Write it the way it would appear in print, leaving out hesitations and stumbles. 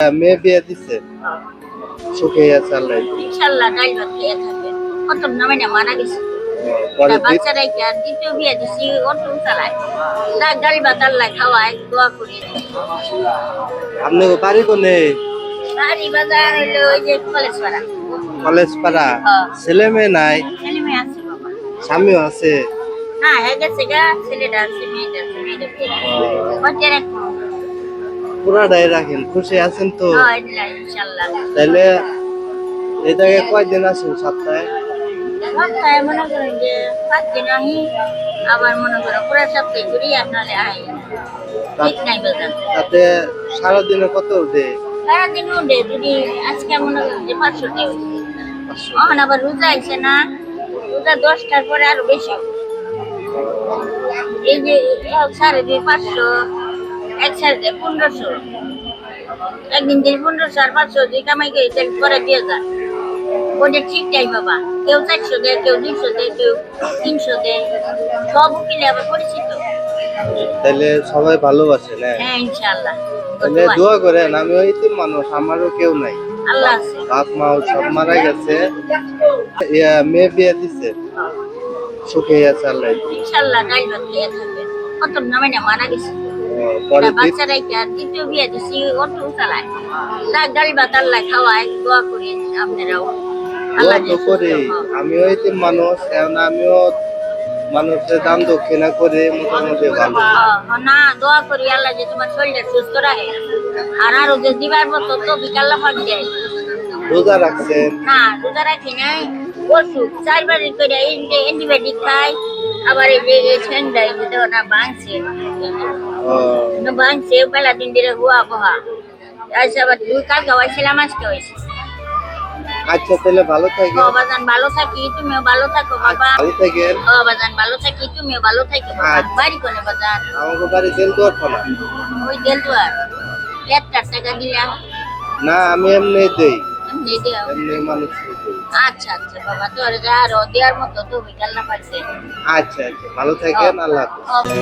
মেয়ে বিয়ে দিচ্ছে, সুখে আছে আল্লাহ। ইনশাআল্লাহ ডাইল ভাত খেয়ে থাকবেন। কত নামে না মারা গেছে। পরে বাচ্চারাই কি আর দ্বিতীয় বিয়ে দিছি অটো চালায়। ডাল ভাত আল্লাহ খাওয়ায় দোয়া করি। আপনি বাড়ি কোনে? বাড়ি বাজার হইলো ওই যে কলেজ পাড়া। কলেজ পাড়া। ছেলে মেয়ে নাই? ছেলে মেয়ে আছে বাবা। স্বামীও আছে? না হয়ে গেছে গা, ছেলেটা আছে মেয়েটা আছে মেয়েটা বিয়ে রাখবো। পুরাটাই রাখেন, খুশি আছেন তো? ইনশাআল্লাহ। তাহলে এটাকে কয়দিন আসেন সপ্তাহে? সপ্তাহে মনে করেন যে 5 দিন আহি, আবার মনে করো পুরো সপ্তাহে ঘুরি আর নাহলে আহি। ঠিক নাই বাজার। তাতে সারাদিনে কত উঠে? সারাদিন উঠে যদি আজকে মনে করেন যে 500 টাকা হয়েছে। এখন আবার রোজা আইছে না, রোজা 10টার পরে আরো বেশি। এই যে 550, এক সাড়ে 1500, একদিন দিন 1500 আর 500 দিয়ে কামাই করে তেল করে 2000। ওটা ঠিক টাইম বাবা, কেউ 400 দেয়, কেউ 200 দেয়, কেউ 300 দেয়, সব উকিলে আবার পরিচিত। তাহলে সবাই ভালোবাসে না? হ্যাঁ ইনশাআল্লাহ। তাহলে দোয়া করেন, আমি ওই তিন মানুষ, আমারও কেউ নাই, আল্লাহ আছে। বাপ মা সব মারা গেছে। মেয়ে বিয়ে দিচ্ছে, সুখে আছে আল্লাহ। ইনশাআল্লাহ ডাইল ভাত খেয়ে থাকবেন। কত নামে না মারা গেছে। বাচ্চারাই কি আর দ্বিতীয় বিয়ে দিছি অটো চালায়। ডাল ভাত আল্লাহ খাওয়ায় দোয়া করি আপনারাও। দোয়া তো করি, আমি ওই তিন মানুষ, এখন আমিও মানুষের দান দক্ষিণা করে মোটামুটি ভালো। না দোয়া করি আল্লাহ যে তোমার শরীরটা সুস্থ রাখে, আর আরো যে দিবার মতো তো বিকাল্লা ফাঁক দেয়। রোজা রাখছেন? না রোজা রাখি নাই, ওষুধ 4 বার করে অ্যান্টিবায়োটিক খাই। আবার এই যে ঠান্ডা যেটা না ভাঙছে ভাঙছে বেলা দিন দিলে হুয়া বহা। আচ্ছা আবার 2 কাল খাওয়াইছিলাম, আজকে হয়েছে। আচ্ছা তাহলে ভালো থাকেন। বাবাজান ভালো থাকি, তুমিও ভালো থাকো বাবা। ভালো থাকেন। বাবাজান ভালো থাকি, তুমিও ভালো থাকো বাবা। বাড়ি কোনে বাজান? আমাকে বাড়ি দেলদুয়ার থানা। ওই দেলদুয়ার। 1 টাকা দিলাম না, আমি এমনি দেই, এমনি দিও। এমনি মানুষ দেই। আচ্ছা আচ্ছা বাবা, তোর যা আর দেওয়ার মতো তো বিকাল না পাইছে। আচ্ছা আচ্ছা, ভালো থাকেন, আল্লাহ হাফেজ।